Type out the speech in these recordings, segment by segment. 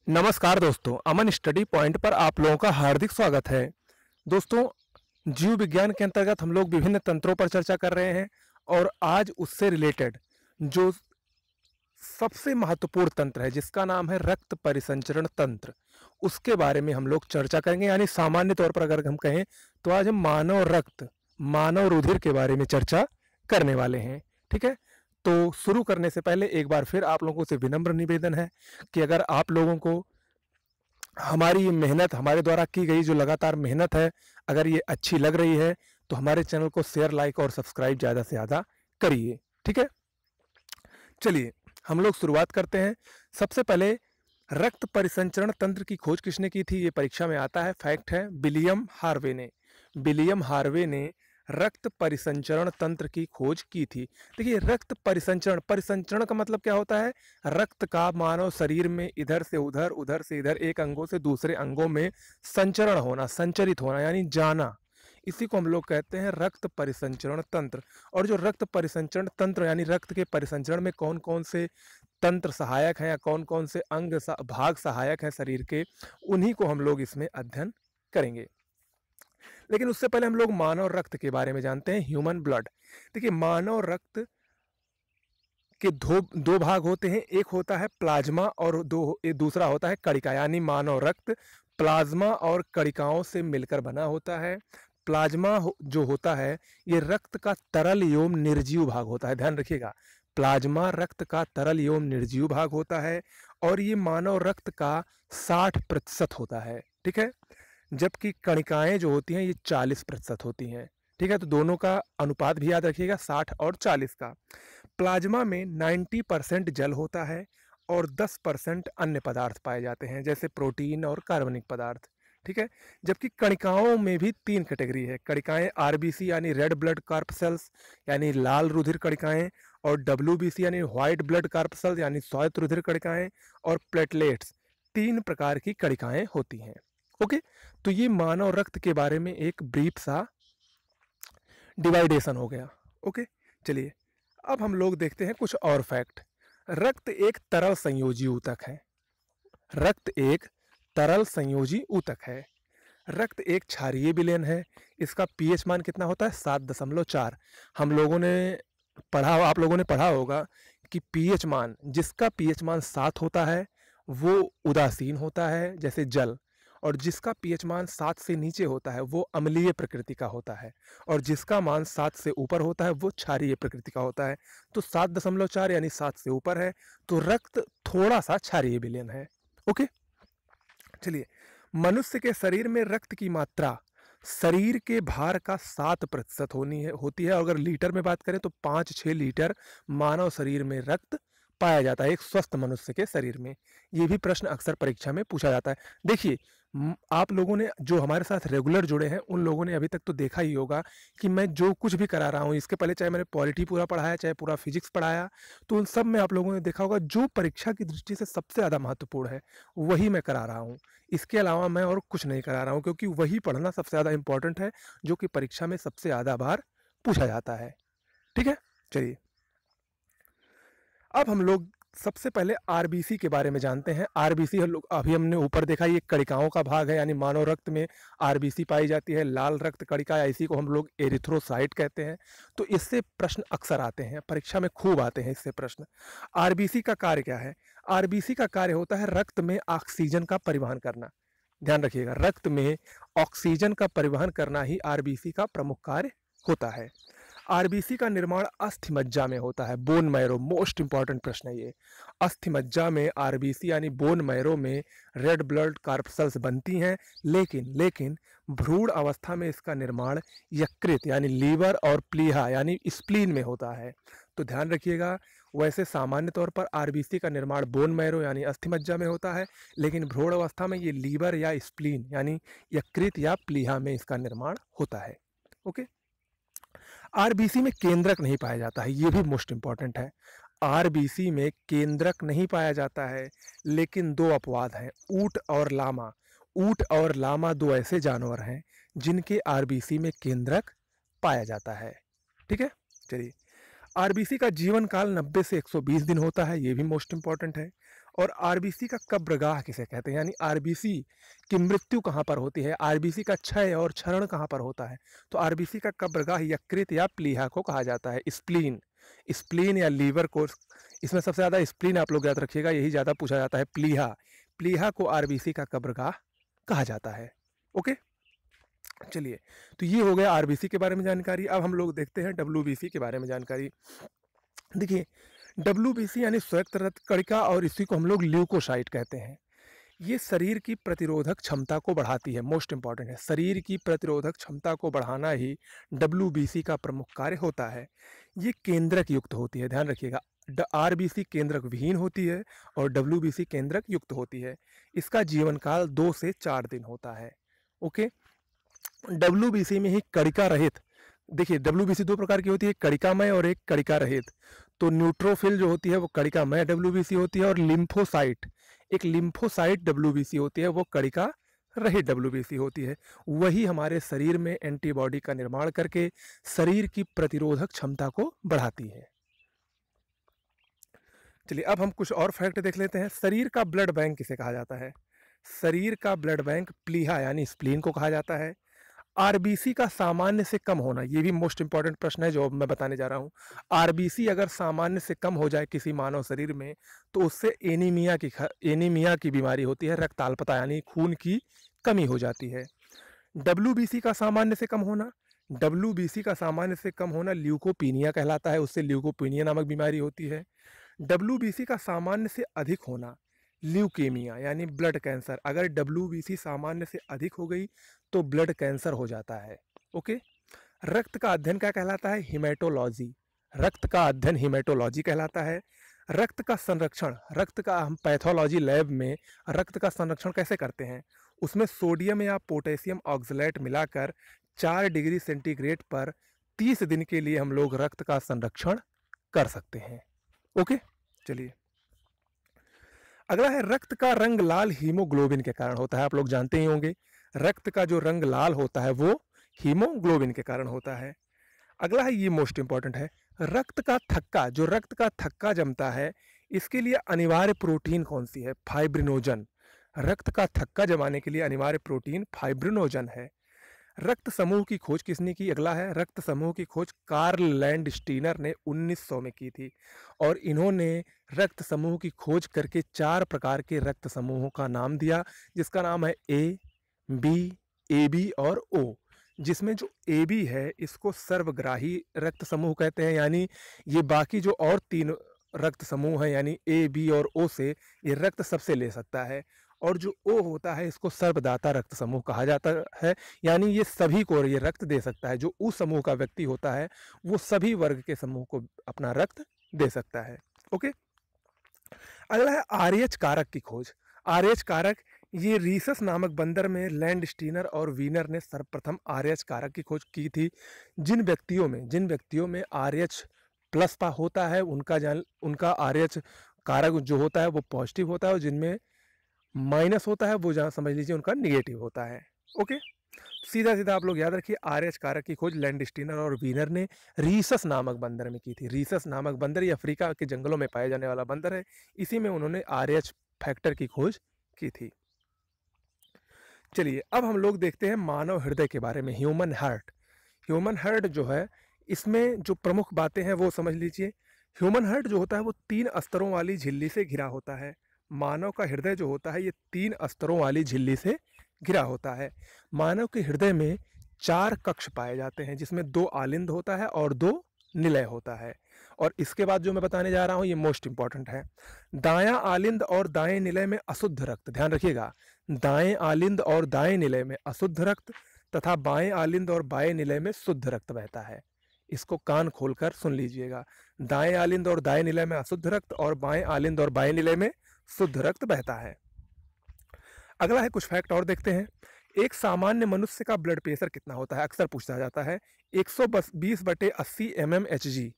नमस्कार दोस्तों, अमन study point पर आप लोगों का हार्दिक स्वागत है। दोस्तों, जीव विज्ञान के अंतर्गत हम लोग विभिन्न तंत्रों पर चर्चा कर रहे हैं और आज उससे रिलेटेड जो सबसे महत्वपूर्ण तंत्र है जिसका नाम है रक्त परिसंचरण तंत्र, उसके बारे में हम लोग चर्चा करेंगे। यानी सामान्य तौर पर अगर हम कहें तो आज हम मानव रक्त, मानव रुधिर के बारे में चर्चा करने वाले हैं। ठीक है, तो शुरू करने से पहले एक बार फिर आप लोगों से विनम्र निवेदन है कि अगर आप लोगों को हमारी ये मेहनत, हमारे द्वारा की गई जो लगातार मेहनत है, अगर ये अच्छी लग रही है तो हमारे चैनल को शेयर, लाइक और सब्सक्राइब ज़्यादा से ज़्यादा करिए। ठीक है, चलिए हम लोग शुरुआत करते हैं। सबसे पहले रक्त परिसंचरण तंत्र की खोज किसने की थी, ये परीक्षा में आता है, फैक्ट है, विलियम हार्वे ने। विलियम हार्वे ने रक्त परिसंचरण तंत्र की खोज की थी। देखिए, रक्त परिसंचरण, परिसंचरण का मतलब क्या होता है? रक्त का मानव शरीर में इधर से उधर, उधर से इधर, एक अंगों से दूसरे अंगों में संचरण होना, संचरित होना, यानी जाना, इसी को हम लोग कहते हैं रक्त परिसंचरण तंत्र। और जो रक्त परिसंचरण तंत्र यानी रक्त के परिसंचरण में कौन कौन से तंत्र सहायक हैं या कौन कौन से भाग सहायक हैं शरीर के, उन्हीं को हम लोग इसमें अध्ययन करेंगे। लेकिन उससे पहले हम लोग मानव रक्त के बारे में जानते हैं, ह्यूमन ब्लड। देखिए, मानव रक्त के दो भाग होते हैं, एक होता है प्लाज्मा और दूसरा होता है कणिका। यानी मानव रक्त प्लाज्मा और कणिकाओं से मिलकर बना होता है। प्लाज्मा जो होता है ये रक्त का तरल एवं निर्जीव भाग होता है, ध्यान रखिएगा। प्लाज्मा रक्त का तरल एवं निर्जीव भाग होता है और ये मानव रक्त का 60% होता है। ठीक है, जबकि कणिकाएं जो होती हैं ये 40% होती हैं। ठीक है, तो दोनों का अनुपात भी याद रखिएगा, 60 और 40 का। प्लाज्मा में 90% जल होता है और 10% अन्य पदार्थ पाए जाते हैं, जैसे प्रोटीन और कार्बनिक पदार्थ। ठीक है, जबकि कणिकाओं में भी 3 कैटेगरी है। कणिकाएं आरबीसी यानी रेड ब्लड कार्पसेल्स यानी लाल रुधिर कणिकाएं, और डब्ल्यूबीसी यानी व्हाइट ब्लड कार्पसेल्स यानी श्वेत रुधिर कणिकाएं, और प्लेटलेट्स, 3 प्रकार की कणिकाएं होती हैं। ओके, तो ये मानव रक्त के बारे में एक ब्रीफ सा डिवाइडेशन हो गया। ओके, चलिए अब हम लोग देखते हैं कुछ और फैक्ट। रक्त एक तरल संयोजी ऊतक है। रक्त एक तरल संयोजी ऊतक है। रक्त एक क्षारीय विलयन है। इसका पीएच मान कितना होता है? 7.4। हम लोगों ने पढ़ा, आप लोगों ने पढ़ा होगा कि पीएच मान, जिसका पीएच मान 7 होता है वो उदासीन होता है जैसे जल, और जिसका पीएच मान 7 से नीचे होता है वो अम्लीय प्रकृति का होता है, और जिसका मान 7 से ऊपर होता है वो क्षारीय प्रकृति का होता है। तो 7.4 यानी 7 से ऊपर है, तो रक्त थोड़ा सा क्षारीय विलयन है। ओके, चलिए, मनुष्य के शरीर में रक्त की मात्रा शरीर के भार का 7% होती है। और अगर लीटर में बात करें तो 5-6 लीटर मानव शरीर में रक्त पाया जाता है एक स्वस्थ मनुष्य के शरीर में। ये भी प्रश्न अक्सर परीक्षा में पूछा जाता है। देखिए, आप लोगों ने जो हमारे साथ रेगुलर जुड़े हैं उन लोगों ने अभी तक तो देखा ही होगा कि मैं जो कुछ भी करा रहा हूँ, इसके पहले चाहे मैंने पॉलिटी पूरा पढ़ाया, चाहे पूरा फिजिक्स पढ़ाया, तो उन सब में आप लोगों ने देखा होगा जो परीक्षा की दृष्टि से सबसे ज़्यादा महत्वपूर्ण है वही मैं करा रहा हूँ। इसके अलावा मैं और कुछ नहीं करा रहा हूँ, क्योंकि वही पढ़ना सबसे ज़्यादा इंपॉर्टेंट है जो कि परीक्षा में सबसे ज़्यादा बार पूछा जाता है। ठीक है, चलिए अब हम लोग सबसे पहले आरबीसी के बारे में जानते हैं। आरबीसी हम लोग अभी हमने ऊपर देखा, ये कणिकाओं का भाग है, यानी मानव रक्त में आरबीसी पाई जाती है, लाल रक्त कणिका, या इसी को हम लोग एरिथ्रोसाइट कहते हैं। तो इससे प्रश्न अक्सर आते हैं, परीक्षा में खूब आते हैं इससे प्रश्न। आरबीसी का कार्य क्या है? आरबीसी का कार्य होता है रक्त में ऑक्सीजन का परिवहन करना। ध्यान रखिएगा, रक्त में ऑक्सीजन का परिवहन करना ही आरबीसी का प्रमुख कार्य होता है। आरबीसी का निर्माण अस्थि मज्जा में होता है, बोन मैरो। मोस्ट इंपॉर्टेंट प्रश्न है ये। अस्थि मज्जा में आरबीसी यानी बोन मैरो में रेड ब्लड कार्पसेल्स बनती हैं, लेकिन भ्रूण अवस्था में इसका निर्माण यकृत यानी लीवर और प्लीहा यानी स्प्लीन में होता है। तो ध्यान रखिएगा, वैसे सामान्य तौर पर आरबीसी का निर्माण बोन मैरो यानी अस्थि मज्जा में होता है, लेकिन भ्रूण अवस्था में ये लीवर या स्प्लीन यानी यकृत या प्लीहा में इसका निर्माण होता है। ओके, आरबीसी में केंद्रक नहीं पाया जाता है, ये भी मोस्ट इंपॉर्टेंट है। आरबीसी में केंद्रक नहीं पाया जाता है, लेकिन 2 अपवाद हैं, ऊंट और लामा। ऊंट और लामा 2 ऐसे जानवर हैं जिनके आरबीसी में केंद्रक पाया जाता है। ठीक है, चलिए, आरबीसी का जीवन काल 90 से 120 दिन होता है, ये भी मोस्ट इंपॉर्टेंट है। और आरबीसी का कब्रगाह किसे कहते हैं, यानी आरबीसी की मृत्यु कहाँ पर होती है, आरबीसी का क्षय और क्षरण कहाँ पर होता है। तो आरबीसी का कब्रगाह यकृत या प्लीहा को कहा जाता है। स्प्लीन, स्प्लीन या लीवर को, इसमें सबसे ज़्यादा स्प्लीन आप लोग याद रखिएगा, यही ज़्यादा पूछा जाता है। प्लीहा, प्लीहा को आरबीसी का कब्रगाह कहा जाता है। ओके, चलिए, तो ये हो गया आरबीसी के बारे में जानकारी। अब हम लोग देखते हैं डब्ल्यूबीसी के बारे में जानकारी। देखिए, डब्ल्यूबीसी यानी संयुक्त रक्त कणिका, और इसी को हम लोग ल्यूकोसाइट कहते हैं। ये शरीर की प्रतिरोधक क्षमता को बढ़ाती है, मोस्ट इंपॉर्टेंट है, शरीर की प्रतिरोधक क्षमता को बढ़ाना ही डब्ल्यूबीसी का प्रमुख कार्य होता है। ये केंद्रक युक्त होती है, ध्यान रखिएगा, आरबीसी केंद्रक विहीन होती है और डब्ल्यूबीसी केंद्रक युक्त होती है। इसका जीवन काल 2 से 4 दिन होता है। ओके, डब्ल्यूबीसी में ही कणिका रहित, देखिए डब्ल्यूबीसी दो प्रकार की होती है, कणिकामय और एक कणिका रहित। तो न्यूट्रोफिल जो होती है वो कणिकामय डब्ल्यूबीसी होती है, और लिम्फोसाइट, एक लिम्फोसाइट डब्ल्यूबीसी होती है, वो कणिका रहित डब्ल्यूबीसी होती है। वही हमारे शरीर में एंटीबॉडी का निर्माण करके शरीर की प्रतिरोधक क्षमता को बढ़ाती है। चलिए, अब हम कुछ और फैक्ट देख लेते हैं। शरीर का ब्लड बैंक किसे कहा जाता है, शरीर का ब्लड बैंक प्लीहा यानी स्प्लीन को कहा जाता है। आरबीसी का सामान्य से कम होना, ये भी मोस्ट इंपॉर्टेंट प्रश्न है जो अब मैं बताने जा रहा हूँ। आरबीसी अगर सामान्य से कम हो जाए किसी मानव शरीर में, तो उससे एनीमिया की बीमारी होती है, रक्ताल्पता यानी खून की कमी हो जाती है। डब्ल्यूबीसी का सामान्य से कम होना, डब्ल्यूबीसी का सामान्य से कम होना ल्यूकोपीनिया कहलाता है, उससे ल्यूकोपीनिया नामक बीमारी होती है। डब्ल्यूबीसी का सामान्य से अधिक होना, ल्यूकेमिया यानी ब्लड कैंसर, अगर डब्ल्यूबीसी सामान्य से अधिक हो गई तो ब्लड कैंसर हो जाता है। ओके, रक्त का अध्ययन क्या कहलाता है, हिमेटोलॉजी, रक्त का अध्ययन हिमेटोलॉजी कहलाता है। रक्त का संरक्षण, रक्त का हम पैथोलॉजी लैब में रक्त का संरक्षण कैसे करते हैं, उसमें सोडियम या पोटेशियम ऑक्सलेट मिलाकर 4 डिग्री सेंटीग्रेड पर 30 दिन के लिए हम लोग रक्त का संरक्षण कर सकते हैं। ओके, चलिए, अगला है रक्त का रंग लाल हीमोग्लोबिन के कारण होता है। आप लोग जानते ही होंगे, रक्त का जो रंग लाल होता है वो हीमोग्लोबिन के कारण होता है। अगला है, ये मोस्ट इंपॉर्टेंट है, रक्त का थक्का, जो रक्त का थक्का जमता है, इसके लिए अनिवार्य प्रोटीन कौन सी है, फाइब्रिनोजन। रक्त का थक्का जमाने के लिए अनिवार्य प्रोटीन फाइब्रिनोजन है। रक्त समूह की खोज किसने की, अगला है, रक्त समूह की खोज कार्ल लैंडस्टीनर ने 1900 में की थी, और इन्होंने रक्त समूह की खोज करके 4 प्रकार के रक्त समूहों का नाम दिया, जिसका नाम है ए, बी, ए बी और ओ। जिसमें जो ए बी है इसको सर्वग्राही रक्त समूह कहते हैं, यानी ये बाकी जो और 3 रक्त समूह हैं यानी ए, बी और ओ से ये रक्त सबसे ले सकता है, और जो ओ होता है इसको सर्वदाता रक्त समूह कहा जाता है, यानी ये सभी को ये रक्त दे सकता है। जो उस समूह का व्यक्ति होता है वो सभी वर्ग के समूह को अपना रक्त दे सकता है। ओके, अगला है आरएच कारक की खोज। आरएच कारक, ये रीसस नामक बंदर में लैंडस्टीनर और वीनर ने सर्वप्रथम आरएच कारक की खोज की थी। जिन व्यक्तियों में आरएच प्लस पा होता है उनका आरएच कारक जो होता है वो पॉजिटिव होता है, और जिनमें माइनस होता है वो जहाँ समझ लीजिए उनका निगेटिव होता है। ओके, सीधा सीधा आप लोग याद रखिए, आरएच कारक की खोज लैंडस्टीनर और वीनर ने रीसस नामक बंदर में की थी। रीसस नामक बंदर ये अफ्रीका के जंगलों में पाया जाने वाला बंदर है, इसी में उन्होंने आरएच फैक्टर की खोज की थी। चलिए, अब हम लोग देखते हैं मानव हृदय के बारे में, ह्यूमन हार्ट। ह्यूमन हार्ट जो है, इसमें जो प्रमुख बातें हैं वो समझ लीजिए। ह्यूमन हार्ट जो होता है वो 3 स्तरों वाली झिल्ली से घिरा होता है। मानव का हृदय जो होता है ये 3 स्तरों वाली झिल्ली से घिरा होता है। मानव के हृदय में 4 कक्ष पाए जाते हैं, जिसमें 2 आलिंद होता है और 2 निलय होता है। और इसके बाद जो मैं बताने जा रहा हूँ ये मोस्ट इंपॉर्टेंट है। दायां आलिंद और दाएं निलय में अशुद्ध रक्त, ध्यान रखिएगा, दाएं आलिंद और दाएं निलय में अशुद्ध रक्त तथा बाएं आलिंद और बाएं निलय में शुद्ध रक्त बहता है। इसको कान खोलकर सुन लीजिएगा, दाएं आलिंद और दाएं निलय में अशुद्ध रक्त और बाएं आलिंद और बाएं निलय में शुद्ध रक्त बहता है। अगला है, कुछ फैक्ट और देखते हैं। एक सामान्य मनुष्य का ब्लड प्रेशर कितना होता है, अक्सर पूछा जाता है। 120/80 mmHg,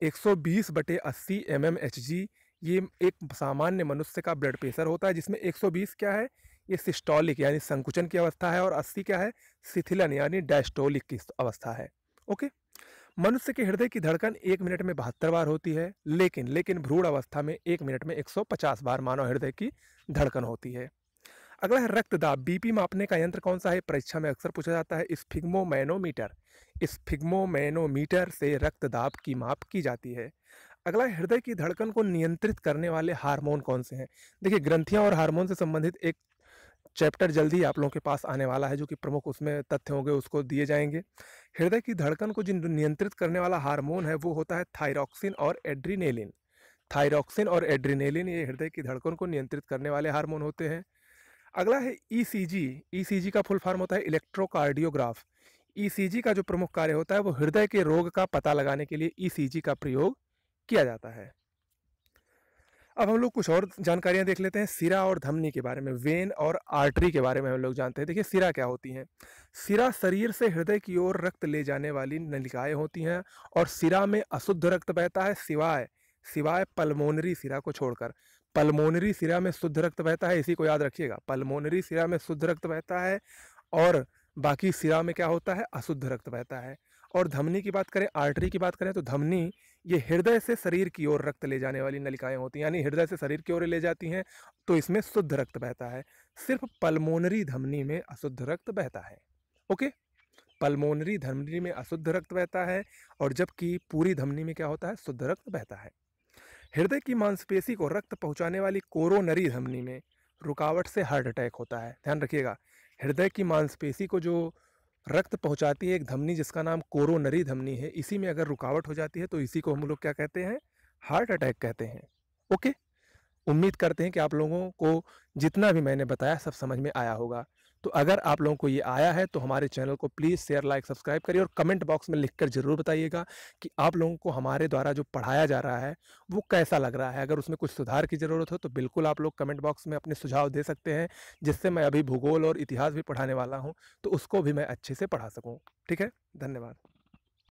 120/80 mmHg ये एक सामान्य मनुष्य का ब्लड प्रेशर होता है, जिसमें 120 क्या है, ये सिस्टोलिक यानी संकुचन की अवस्था है, और 80 क्या है, शिथिलन यानी डायस्टोलिक की अवस्था है। ओके, मनुष्य के हृदय की धड़कन 1 मिनट में 72 बार होती है, लेकिन भ्रूण अवस्था में 1 मिनट में 150 बार मानव हृदय की धड़कन होती है। अगला है रक्तदाब। बीपी मापने का यंत्र कौन सा है? परीक्षा में अक्सर पूछा जाता है। स्फिग्मोमैनोमीटर। स्फिग्मोमैनोमीटर से रक्तदाब की माप की जाती है। अगला है हृदय की धड़कन को नियंत्रित करने वाले हार्मोन कौन से हैं? देखिए, ग्रंथियां और हार्मोन से संबंधित एक चैप्टर जल्दी ही आप लोगों के पास आने वाला है, जो कि प्रमुख उसमें तथ्य होंगे उसको दिए जाएंगे। हृदय की धड़कन को जिन नियंत्रित करने वाला हार्मोन है वो होता है थायरॉक्सिन और एड्रीनेलिन। थायरॉक्सिन और एड्रीनेलिन ये हृदय की धड़कन को नियंत्रित करने वाले हार्मोन होते हैं। अगला है ईसीजी। ईसीजी का फुल फॉर्म होता है इलेक्ट्रोकार्डियोग्राफ। ईसीजी का जो प्रमुख कार्य होता है वो हृदय के रोग का पता लगाने के लिए ईसीजी का प्रयोग किया जाता है। अब हम लोग कुछ और जानकारियां देख लेते हैं सिरा और धमनी के बारे में। वेन और आर्टरी के बारे में हम लोग जानते हैं। देखिए, सिरा क्या होती हैं? सिरा शरीर से हृदय की ओर रक्त ले जाने वाली नलिकाएं होती हैं और सिरा में अशुद्ध रक्त बहता है, सिवाय सिवाय पल्मोनरी सिरा को छोड़कर। पल्मोनरी सिरा में शुद्ध रक्त बहता है, इसी को याद रखिएगा। पल्मोनरी सिरा में शुद्ध रक्त बहता है और बाकी सिरा में क्या होता है? अशुद्ध रक्त बहता है। और धमनी की बात करें, आर्टरी की बात करें, तो धमनी ये हृदय से शरीर की ओर रक्त ले जाने वाली नलिकाएं होती हैं, यानी हृदय से शरीर की ओर ले जाती हैं, तो इसमें शुद्ध रक्त बहता है। सिर्फ पल्मोनरी धमनी में अशुद्ध रक्त बहता है। ओके, पल्मोनरी धमनी में अशुद्ध रक्त बहता है और जबकि पूरी धमनी में क्या होता है? शुद्ध रक्त बहता है। हृदय की मांसपेशी को रक्त पहुंचाने वाली कोरोनरी धमनी में रुकावट से हार्ट अटैक होता है। ध्यान रखिएगा, हृदय की मांसपेशी को जो रक्त पहुंचाती है एक धमनी जिसका नाम कोरोनरी धमनी है, इसी में अगर रुकावट हो जाती है तो इसी को हम लोग क्या कहते हैं? हार्ट अटैक कहते हैं। ओके, उम्मीद करते हैं कि आप लोगों को जितना भी मैंने बताया सब समझ में आया होगा। तो अगर आप लोगों को ये आया है तो हमारे चैनल को प्लीज़ शेयर, लाइक, सब्सक्राइब करिए और कमेंट बॉक्स में लिखकर ज़रूर बताइएगा कि आप लोगों को हमारे द्वारा जो पढ़ाया जा रहा है वो कैसा लग रहा है। अगर उसमें कुछ सुधार की ज़रूरत हो तो बिल्कुल आप लोग कमेंट बॉक्स में अपने सुझाव दे सकते हैं, जिससे मैं अभी भूगोल और इतिहास भी पढ़ाने वाला हूँ, तो उसको भी मैं अच्छे से पढ़ा सकूँ। ठीक है, धन्यवाद।